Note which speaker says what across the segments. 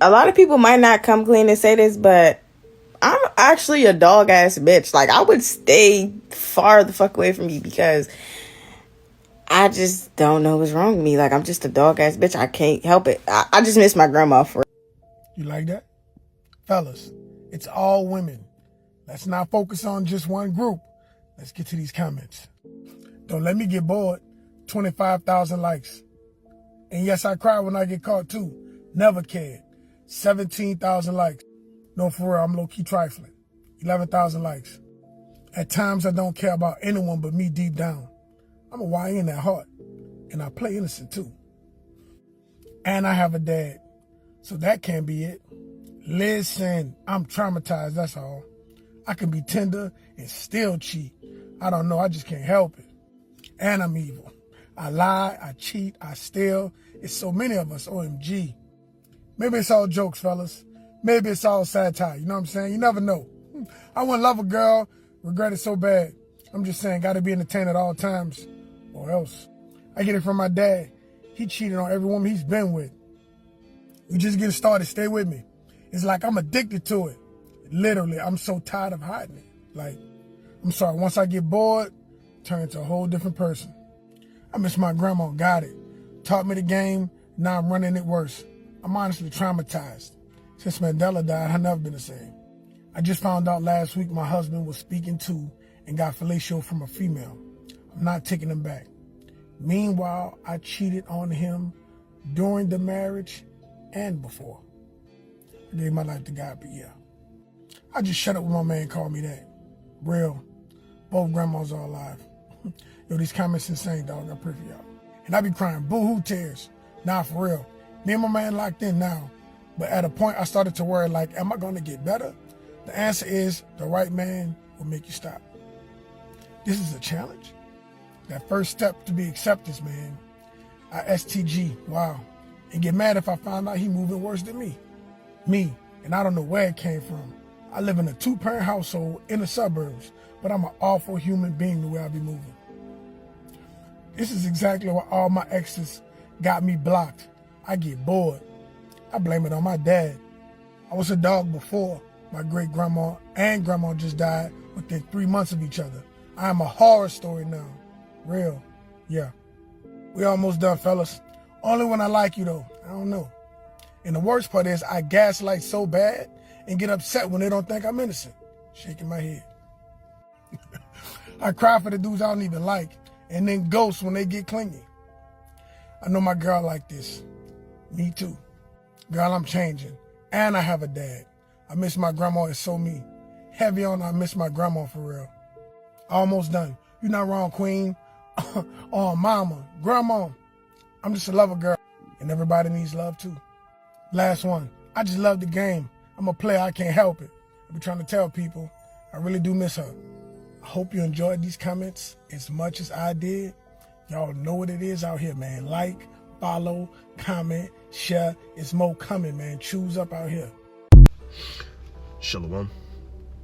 Speaker 1: a lot of people might not come clean and say this, but I'm actually a dog ass bitch. Like, I would stay far the fuck away from you because I just don't know what's wrong with me. Like, I'm just a dog ass bitch. I can't help it. I just miss my grandma for.
Speaker 2: You like that? Fellas, it's all women. Let's not focus on just one group. Let's get to these comments. Don't let me get bored. 25,000 likes. And yes, I cry when I get caught too. Never cared. 17,000 likes. No, for real, I'm low-key trifling. 11,000 likes. At times, I don't care about anyone but me deep down. I'm a YN at heart. And I play innocent too. And I have a dad. So that can't be it. Listen, I'm traumatized, that's all. I can be tender and still cheat. I don't know, I just can't help it. And I'm evil. I lie, I cheat, I steal. It's so many of us, OMG. Maybe it's all jokes, fellas. Maybe it's all satire, you know what I'm saying? You never know. I wouldn't love a girl, regret it so bad. I'm just saying, gotta be entertained at all times, or else. I get it from my dad. He cheated on every woman he's been with. We just getting started, stay with me. It's like I'm addicted to it. Literally, I'm so tired of hiding it. Like, I'm sorry, once I get bored, turn into a whole different person. I miss my grandma, got it. Taught me the game, now I'm running it worse. I'm honestly traumatized. Since Mandela died, I've never been the same. I just found out last week my husband was speaking to and got fellatio from a female. I'm not taking him back. Meanwhile, I cheated on him during the marriage and before. I gave my life to God, but yeah. I just shut up when my man called me that. Real. Both grandmas are alive. Yo, these comments insane, dog. I pray for y'all. And I be crying boo-hoo tears. Nah, for real. Me and my man locked in now. But at a point, I started to worry, like, am I going to get better? The answer is the right man will make you stop. This is a challenge. That first step to be acceptance, man. I STG, wow. And get mad if I find out he moving worse than me. Me, and I don't know where it came from. I live in a 2-parent household in the suburbs, but I'm an awful human being the way I be moving. This is exactly why all my exes got me blocked. I get bored. I blame it on my dad. I was a dog before my great grandma and grandma just died within 3 months of each other. I am a horror story now. Real. Yeah. We almost done, fellas. Only when I like you though. I don't know. And the worst part is I gaslight so bad and get upset when they don't think I'm innocent. Shaking my head. I cry for the dudes I don't even like and then ghost when they get clingy. I know my girl like this. Me too. Girl, I'm changing. And I have a dad. I miss my grandma, it's so me. Heavy on I miss my grandma for real. Almost done. You're not wrong, queen. Oh, mama, grandma. I'm just a lover girl. And everybody needs love too. Last one. I just love the game. I'm a player, I can't help it. I be trying to tell people, I really do miss her. I hope you enjoyed these comments as much as I did. Y'all know what it is out here, man. Like, follow, comment, share. It's more coming, man. Choose up out here.
Speaker 3: Shalom.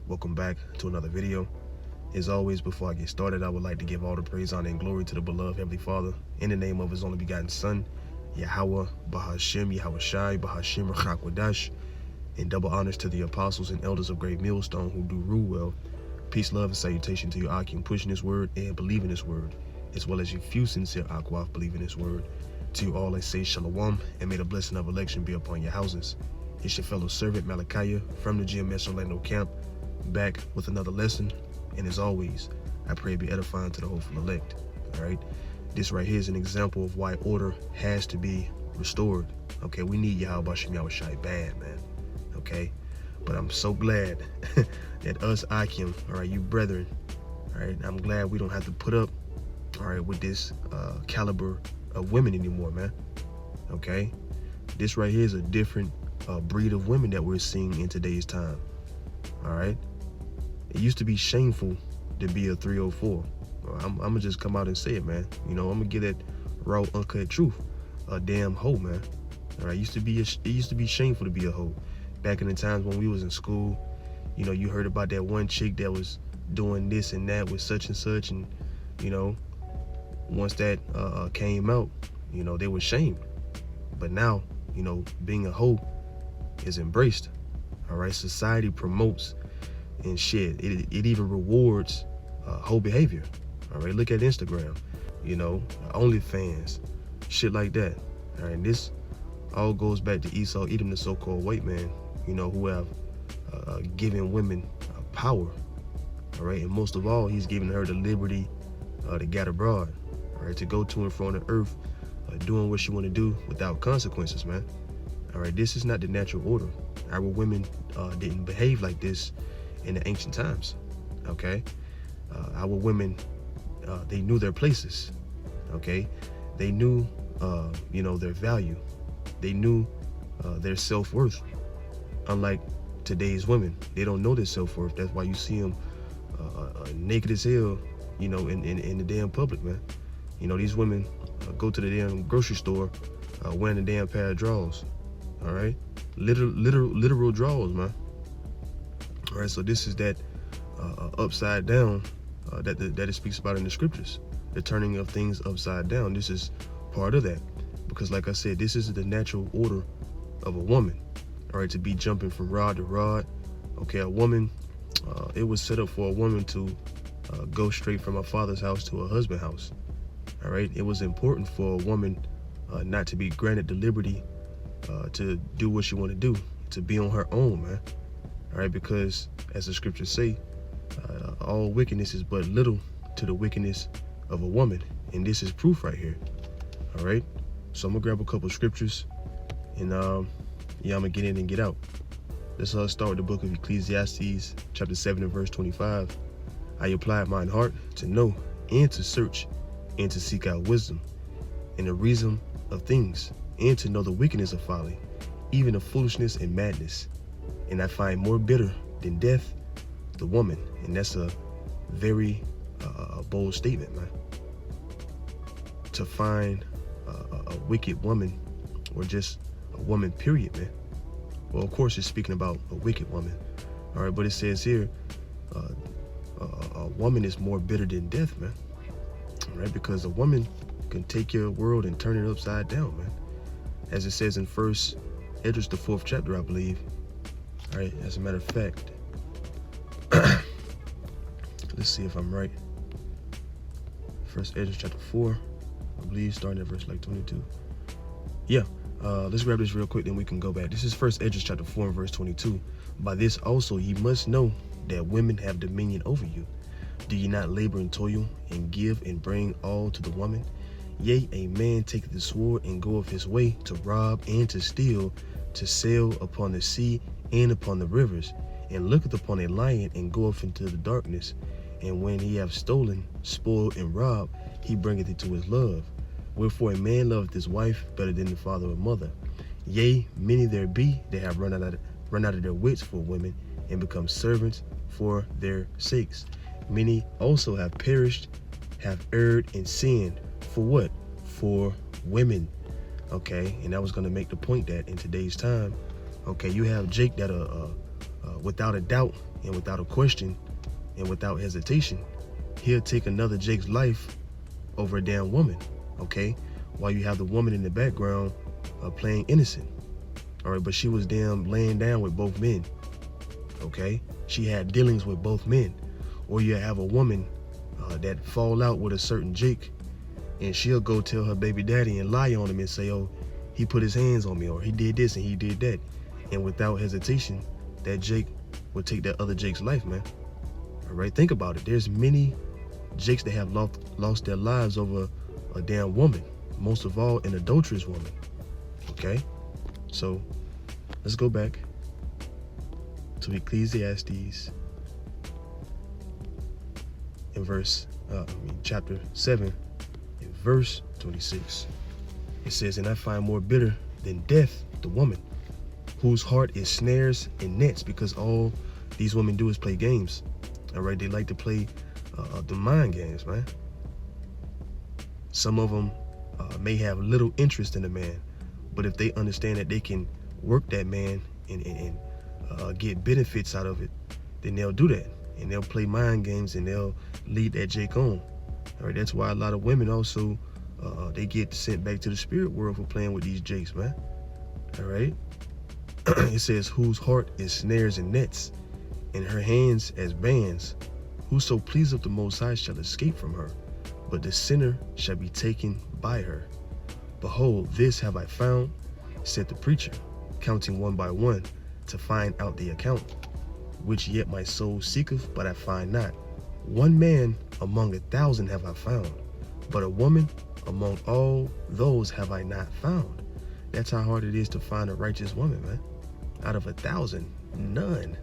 Speaker 3: Welcome back to another video. As always, before I get started, I would like to give all the praise, honor, and glory to the beloved Heavenly Father in the name of His only begotten Son, Yahweh, Bahashem, Yahweh Shai, Bahashem, Rachakwadash, and double honors to the apostles and elders of Great Millstone who do rule well. Peace, love, and salutation to you, Akim, pushing His word and believing His word, as well as you few sincere Akwaf believing His word. To you all, I say Shalom, and may the blessing of election be upon your houses. It's your fellow servant, Malachiah, from the GMS Orlando camp, back with another lesson. And as always, I pray it be edifying to the hopeful elect. All right, this right here is an example of why order has to be restored. Okay, we need Yahweh Shem Yahweh Shai bad, man. Okay, but I'm so glad that us Akim, all right, you brethren, all right, I'm glad we don't have to put up, all right, with this caliber of women anymore, man. Okay, this right here is a different breed of women that we're seeing in today's time. All right. It used to be shameful to be a 304. I'm gonna just come out and say it, man. You know, I'm gonna get that raw, uncut truth. A damn hoe, man. All right, it used to be shameful to be a hoe. Back in the times when we was in school, you know, you heard about that one chick that was doing this and that with such and such, and you know, once that came out, you know, they were shamed. But now, you know, being a hoe is embraced. All right, society promotes and shit. It even rewards whole behavior. All right, look at Instagram, you know, OnlyFans, shit like that. All right, and this all goes back to Esau, Edom, the so-called white man, you know, who have given women power. All right, and most of all, he's giving her the liberty to get abroad, all right, to go to and from the earth, doing what she want to do without consequences, man. All right, this is not the natural order. Our women didn't behave like this in the ancient times. Okay, our women, they knew their places. Okay, they knew, you know, their value. They knew their self-worth. Unlike today's women, they don't know their self-worth. That's why you see them naked as hell, you know, in the damn public, man. You know, these women go to the damn grocery store wearing a damn pair of drawers. All right, literal drawers, man. All right, so this is that upside down that it speaks about in the scriptures, the turning of things upside down. This is part of that, because like I said, this is the natural order of a woman. All right, to be jumping from rod to rod. Okay, a woman, it was set up for a woman to go straight from her father's house to her husband's house. All right, it was important for a woman not to be granted the liberty to do what she want to do, to be on her own, man. All right, because as the scriptures say, all wickedness is but little to the wickedness of a woman, and this is proof right here. All right, so I'm gonna grab a couple scriptures, and yeah, I'm gonna get in and get out. Let's start with the book of Ecclesiastes, chapter 7 and verse 25. I applied mine heart to know and to search and to seek out wisdom and the reason of things, and to know the wickedness of folly, even the foolishness and madness. And I find more bitter than death the woman. And that's a very bold statement, man. To find a wicked woman, or just a woman, period, man. Well, of course, it's speaking about a wicked woman. All right, but it says here, a woman is more bitter than death, man. All right, because a woman can take your world and turn it upside down, man. As it says in 1 Esdras, the 4th chapter, I believe. All right, as a matter of fact, let's see if I'm right. 1 Esdras chapter 4, I believe, starting at verse like 22. Yeah, let's grab this real quick, then we can go back. This is 1 Esdras chapter 4 and verse 22. By this also ye must know that women have dominion over you. Do ye not labor and toil, and give and bring all to the woman? Yea, a man taketh the sword and goeth his way to rob and to steal, to sail upon the sea and upon the rivers, and looketh upon a lion and goeth into the darkness. And when he have stolen, spoiled, and robbed, he bringeth it to his love. Wherefore a man loveth his wife better than the father or mother. Yea, many there be that have run out of their wits for women, and become servants for their sakes. Many also have perished, have erred and sinned. For what? For women. Okay, and I was going to make the point that in today's time, okay, you have Jake that without a doubt and without a question and without hesitation, he'll take another Jake's life over a damn woman. Okay, while you have the woman in the background playing innocent. All right, but she was damn laying down with both men. Okay, she had dealings with both men. Or you have a woman that fall out with a certain Jake, and she'll go tell her baby daddy and lie on him and say, oh, he put his hands on me, or he did this and he did that. And without hesitation, that Jake would take that other Jake's life, man. All right, think about it. There's many Jakes that have lost their lives over a damn woman, most of all an adulterous woman. Okay, so let's go back to Ecclesiastes in chapter 7 in verse 26. It says, and I find more bitter than death the woman, whose heart is snares and nets, because all these women do is play games. All right, they like to play the mind games, man. Some of them may have little interest in a man, but if they understand that they can work that man and get benefits out of it, then they'll do that. And they'll play mind games and they'll lead that Jake on. All right, that's why a lot of women also, they get sent back to the spirit world for playing with these Jakes, man. All right. It says, whose heart is snares and nets, and her hands as bands. Whoso pleaseth the Most High shall escape from her, but the sinner shall be taken by her. Behold, this have I found, said the preacher, counting one by one, to find out the account, which yet my soul seeketh, but I find not. One man among 1,000 have I found, but a woman among all those have I not found. That's how hard it is to find a righteous woman, man. Out of 1,000, none.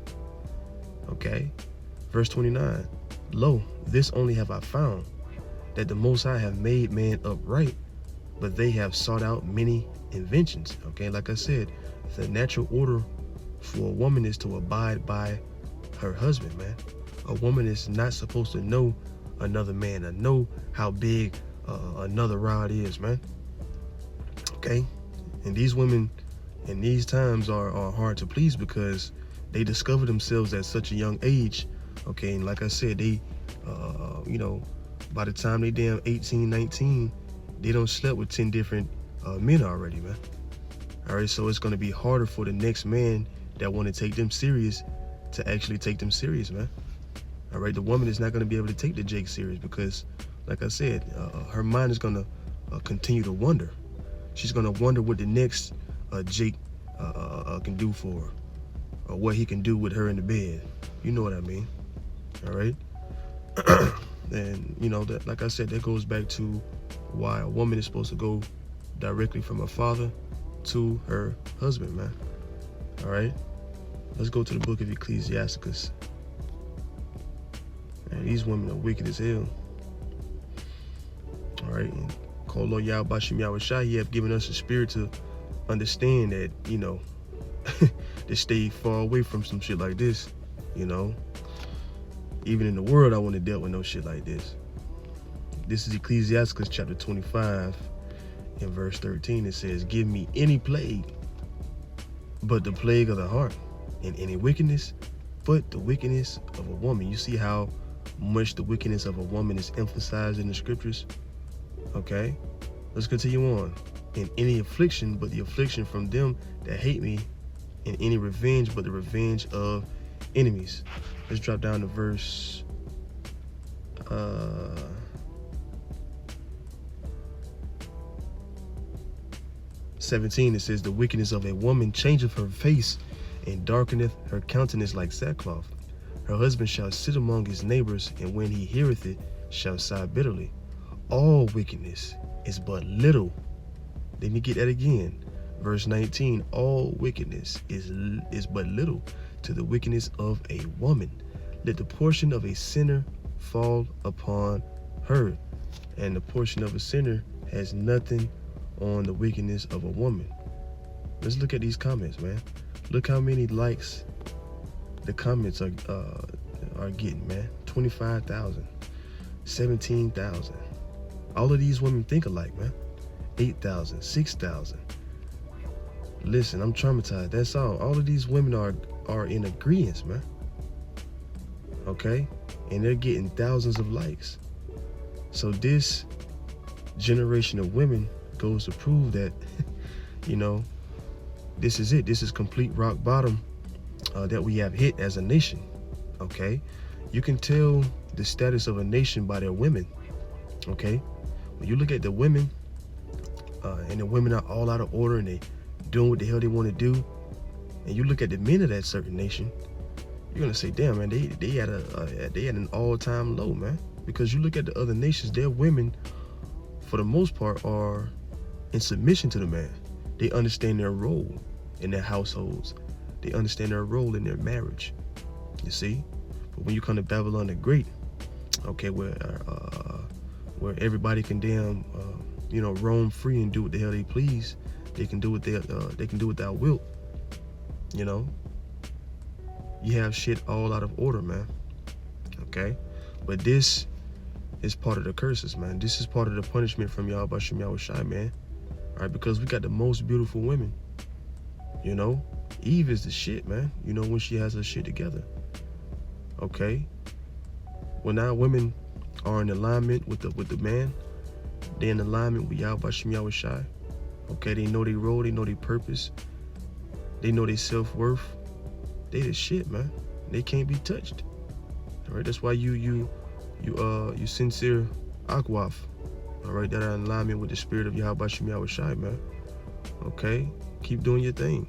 Speaker 3: Okay? Verse 29. Lo, this only have I found, that the Most High have made man upright, but they have sought out many inventions. Okay, like I said, the natural order for a woman is to abide by her husband, man. A woman is not supposed to know another man or know how big another rod is, man. Okay? And these women in these times are hard to please because they discover themselves at such a young age. Okay, and like I said, they, you know, by the time they damn 18, 19, they don't slept with 10 different men already, man. All right, so it's going to be harder for the next man that want to take them serious to actually take them serious, man. All right, the woman is not going to be able to take the Jake serious because, like I said, her mind is going to continue to wonder. She's going to wonder what the next Jake can do for her, or what he can do with her in the bed. You know what I mean? All right. And you know that, like I said, that goes back to why a woman is supposed to go directly from her father to her husband, man. All right. Let's go to the book of Ecclesiasticus. And these women are wicked as hell. All right. And Kolo Yahweh Bashim Yahweh Shai, he have given us a spirit to understand that, you know, to stay far away from some shit like this, you know. Even in the world, I want to deal with no shit like this. This is Ecclesiasticus chapter 25 in verse 13. It says, give me any plague but the plague of the heart, and any wickedness but the wickedness of a woman. You see how much the wickedness of a woman is emphasized in the scriptures? Okay, let's continue on. In any affliction but the affliction from them that hate me, and any revenge but the revenge of enemies. Let's drop down to verse 17. It says, the wickedness of a woman changeth her face, and darkeneth her countenance like sackcloth. Her husband shall sit among his neighbors, and when he heareth it, shall sigh bitterly. All wickedness is but little. Let me get that again. Verse 19, all wickedness is but little to the wickedness of a woman. Let the portion of a sinner fall upon her. And the portion of a sinner has nothing on the wickedness of a woman. Let's look at these comments, man. Look how many likes the comments are getting, man. 25,000, 17,000. All of these women think alike, man. 8,000, 6,000. Listen, I'm traumatized. That's all. All of these women are in agreement, man. Okay? And they're getting thousands of likes. So this generation of women goes to prove that, you know, this is it. This is complete rock bottom that we have hit as a nation. Okay? You can tell the status of a nation by their women. Okay? When you look at the women, and the women are all out of order and they doing what the hell they want to do, and you look at the men of that certain nation, you're gonna say, damn, man, they at an all-time low, man. Because you look at the other nations, their women, for the most part, are in submission to the man. They understand their role in their households. They understand their role in their marriage. You see? But when you come to Babylon the Great, okay, where everybody can damn, you know, roam free and do what the hell they please. They can do what thou wilt. You know, you have shit all out of order, man. Okay, but this is part of the curses, man. This is part of the punishment from Yahweh Bashim Yahweh Shai, man. All right, because we got the most beautiful women. You know, Eve is the shit, man. You know, when she has her shit together. Okay, well now women are in alignment with the man. They're in alignment with Yahweh Bashim Yahweh Shai. Okay, they know their role, they know their purpose. They know their self-worth. They the shit, man. They can't be touched. All right, that's why you sincere Akwaf. All right, that are in alignment with the spirit of Yahweh Shem Yahushai, man. Okay, keep doing your thing.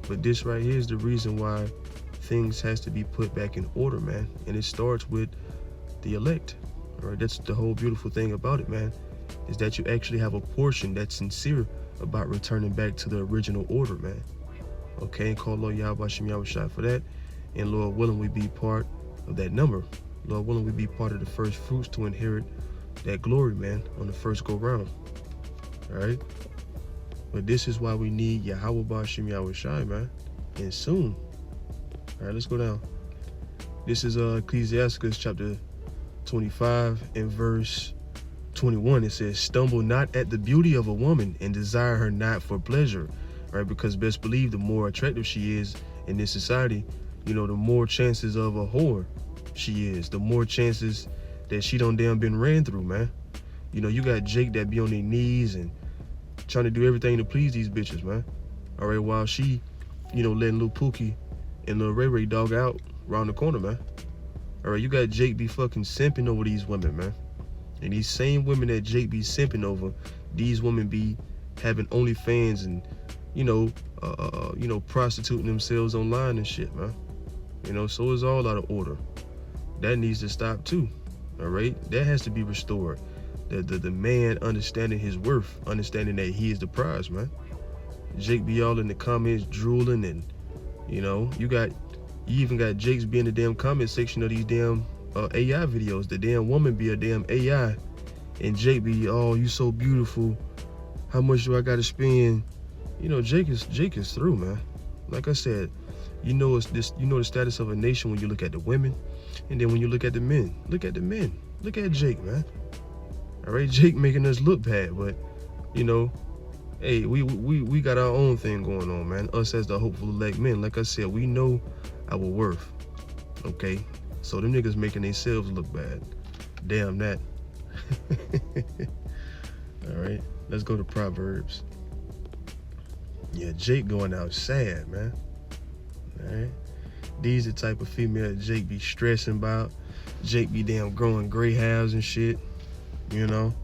Speaker 3: But this right here is the reason why things has to be put back in order, man. And it starts with the elect. All right, that's the whole beautiful thing about it, man, is that you actually have a portion that's sincere about returning back to the original order, man. Okay, and call Lord Yahweh Shem Yahushai for that. And Lord willing, we be part of that number. Lord willing, we be part of the first fruits to inherit that glory, man, on the first go round. All right. But this is why we need Yahweh Shem Yahushai, man, and soon. All right, let's go down. This is Ecclesiasticus chapter 25 and verse 21. It says, stumble not at the beauty of a woman and desire her not for pleasure. Right, because best believe the more attractive she is in this society, you know, the more chances of a whore she is, the more chances that she done damn been ran through, man. You know, you got Jake that be on their knees and trying to do everything to please these bitches, man. All right, while she, you know, letting Lil Pookie and Lil Ray Ray dog out around the corner, man. All right, you got Jake be fucking simping over these women, man. And these same women that Jake be simping over, these women be having OnlyFans and, you know, prostituting themselves online and shit, man. You know, so it's all out of order. That needs to stop too. All right, that has to be restored. The man understanding his worth, understanding that he is the prize, man. Jake be all in the comments drooling, and you know, you even got Jake's be in the damn comment section of these damn AI videos. The damn woman be a damn AI, and Jake be, oh, you so beautiful. How much do I gotta spend? You know, Jake is through, man. Like I said, you know the status of a nation when you look at the women, and then when you look at the men. Look at the men. Look at Jake, man. All right, Jake making us look bad, but you know, hey, we got our own thing going on, man. Us as the hopeful elect men, like I said, we know our worth. Okay, so them niggas making themselves look bad. Damn that. All right, let's go to Proverbs. Yeah, Jake going out sad, man. All right, these the type of female Jake be stressing about. Jake be damn growing gray hairs and shit, you know.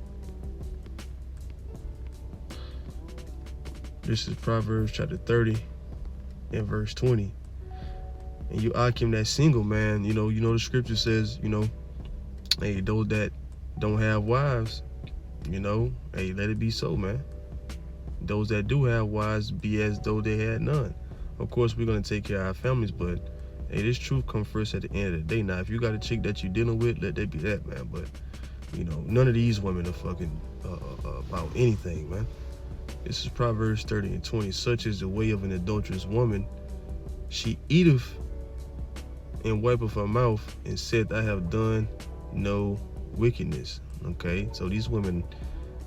Speaker 3: This is Proverbs chapter 30 and verse 20. And you Akim that single, man, you know the scripture says, you know, hey, those that don't have wives, you know, hey, let it be so, man. Those that do have wives, be as though they had none. Of course, we're going to take care of our families, but hey, this truth comes first at the end of the day. Now, if you got a chick that you're dealing with, let that be that, man. But, you know, none of these women are fucking about anything, man. This is Proverbs 30 and 20. Such is the way of an adulterous woman. She eateth and wipeth her mouth and saith, I have done no wickedness. Okay, so these women,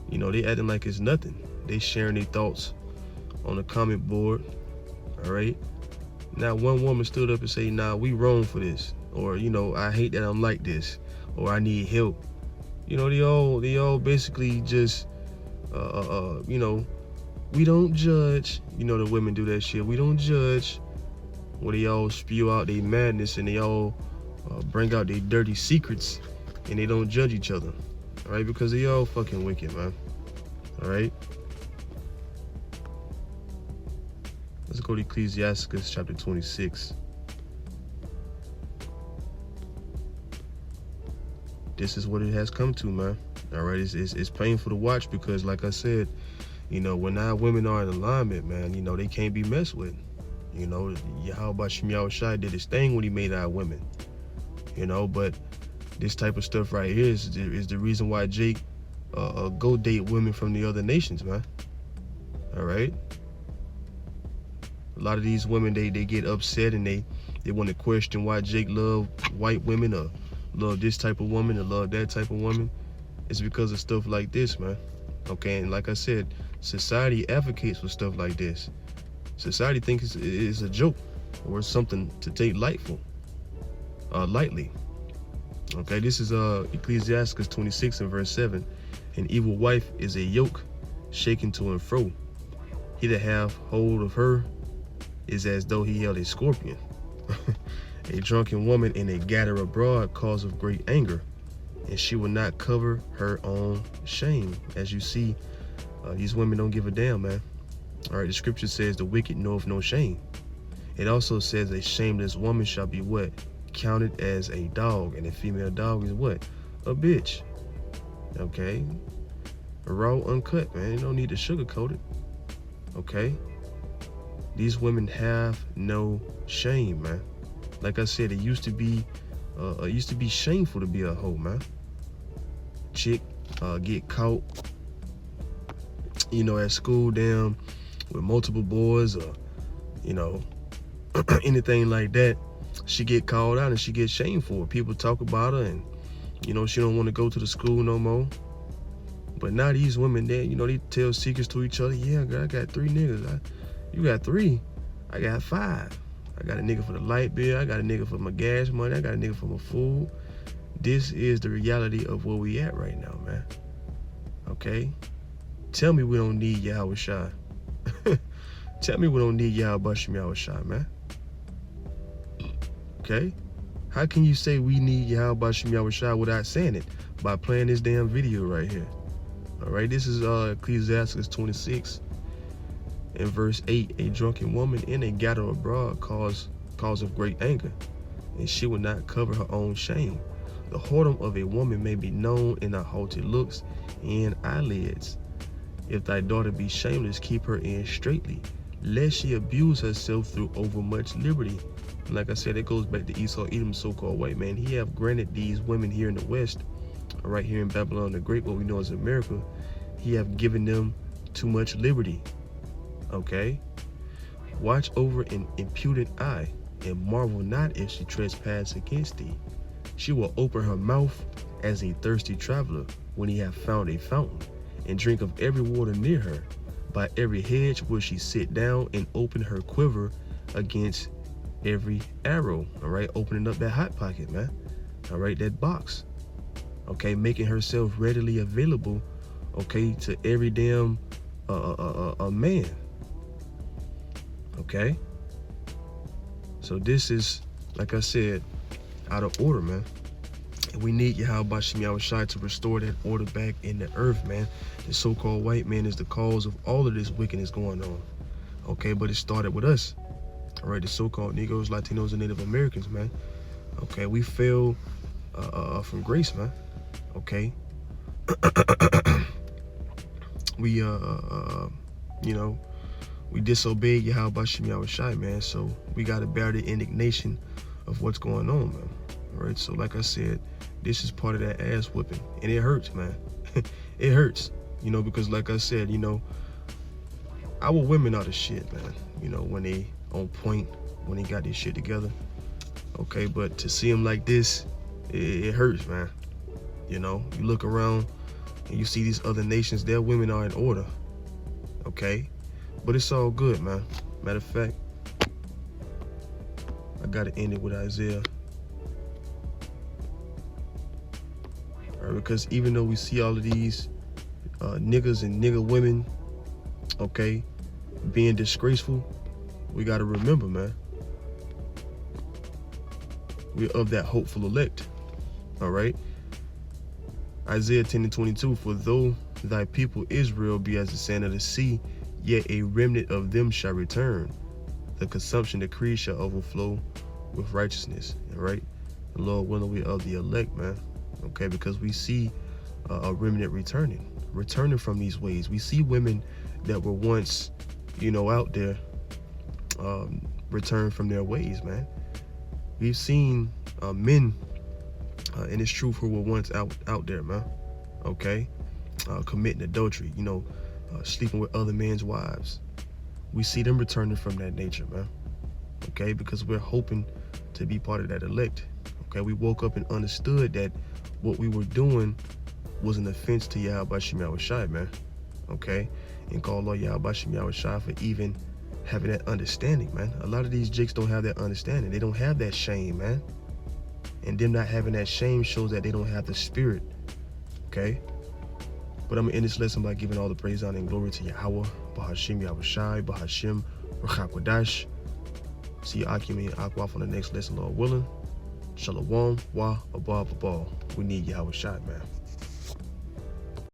Speaker 3: you know, they acting like it's nothing. They sharing their thoughts on the comment board. All right, now one woman stood up and say, nah, we wrong for this, or you know, I hate that I'm like this, or I need help. You know, they all basically just you know, we don't judge. You know, the women do that shit. We don't judge. Where they all spew out their madness and they all bring out their dirty secrets, and they don't judge each other. All right, because they all fucking wicked, man. All right. Let's go to Ecclesiasticus chapter 26. This is what it has come to, man. All right, it's painful to watch because, like I said, you know, when our women are in alignment, man, you know, they can't be messed with. You know, Yahweh Shem Yahushai did his thing when he made our women. You know, but this type of stuff right here is the reason why Jake go date women from the other nations, man. All right. A lot of these women, they get upset and they want to question why Jake love white women or love this type of woman or love that type of woman. It's because of stuff like this, man. Okay, and like I said, society advocates for stuff like this. Society thinks it's a joke or something to take lightly. Okay, this is Ecclesiasticus 26 and verse 7. An evil wife is a yoke shaken to and fro. He that have hold of her is as though he held a scorpion. A drunken woman in a gathered abroad cause of great anger, and she will not cover her own shame. As you see, these women don't give a damn, man. All right, the scripture says the wicked knoweth no shame. It also says a shameless woman shall be what? Counted as a dog, and a female dog is what? A bitch. Okay? Raw, uncut, man. You don't need to sugarcoat it. Okay? These women have no shame, man. Like I said, it used to be shameful to be a hoe, man. Chick get caught, you know, at school, damn, with multiple boys, or, you know, anything like that. She get called out and she get shamed for it. People talk about her, and, you know, she don't want to go to the school no more. But now these women, they, you know, they tell secrets to each other. Yeah, girl, I got 3 niggas. You got 3. I got 5. I got a nigga for the light bill. I got a nigga for my gas money. I got a nigga for my food. This is the reality of where we at right now, man. Okay? Tell me we don't need Yahweh Shai. Tell me we don't need Yahweh Shem Yahweh Shai, man. Okay? How can you say we need Yahweh Shem Yahweh Shai without saying it? By playing this damn video right here. All right, this is Ecclesiastes 26 and verse 8. A drunken woman in a gathered abroad cause of great anger, and she will not cover her own shame. The whoredom of a woman may be known in her haughty looks and eyelids. If thy daughter be shameless, keep her in straitly, lest she abuse herself through overmuch liberty. And like I said, it goes back to Esau, Edom, so-called white man. He have granted these women here in the West, right here in Babylon the Great, what we know as America, he have given them too much liberty. Okay? Watch over an impudent eye, and marvel not if she trespass against thee. She will open her mouth as a thirsty traveler when he have found a fountain, and drink of every water near her. By every hedge will she sit down and open her quiver against every arrow. All right, opening up that hot pocket, man. All right, that box. Okay, making herself readily available, okay, to every damn a man. Okay, so this is, like I said, out of order, man. And we need Yahweh Shem Yahweh Shai to restore that order back in the earth, man. The so-called white man is the cause of all of this wickedness going on. Okay, but it started with us. All right, the so-called Negroes, Latinos, and Native Americans, man. Okay, we fell from grace, man. Okay. We, you know, we disobeyed Yahweh Shem Yahweh Shai, man. So we got to bear the indignation of what's going on, man. All right, so like I said, this is part of that ass whipping, and it hurts, man. It hurts, you know, because like I said, you know, our women are the shit, man. You know, when they on point, when they got this shit together. Okay, but to see them like this, it hurts, man. You know, you look around and you see these other nations, their women are in order. Okay, but it's all good, man. Matter of fact, I gotta end it with Isaiah. All right, because even though we see all of these niggas and nigga women, okay, being disgraceful, we gotta remember, man, we're of that hopeful elect. All right, Isaiah 10:22, for though thy people Israel be as the sand of the sea, yet a remnant of them shall return. The consumption decree shall overflow with righteousness. All right, the Lord willing, we of the elect, man. Okay, because we see a remnant returning from these ways. We see women that were once, you know, out there, return from their ways, man. We've seen men in this truth who were once out there, man. Okay, committing adultery, you know, sleeping with other men's wives. We see them returning from that nature, man. Okay, because we're hoping to be part of that elect. Okay, we woke up and understood that what we were doing was an offense to Yahweh Shem Yahweh Shai, man. Okay, and call Lord Yahweh Shem Yahweh Shai for even having that understanding, man. A lot of these jigs don't have that understanding. They don't have that shame, man. And them not having that shame shows that they don't have the spirit. Okay, but I'm gonna end this lesson by giving all the praise, honor, and glory to Yahweh, Bahashem Yahweh Shai, Bahashem Ruach HaKodesh. See you Akimi and Akwaf on the next lesson, Lord willing. Shalom, wa, above, above. We need Yahweh shot, man.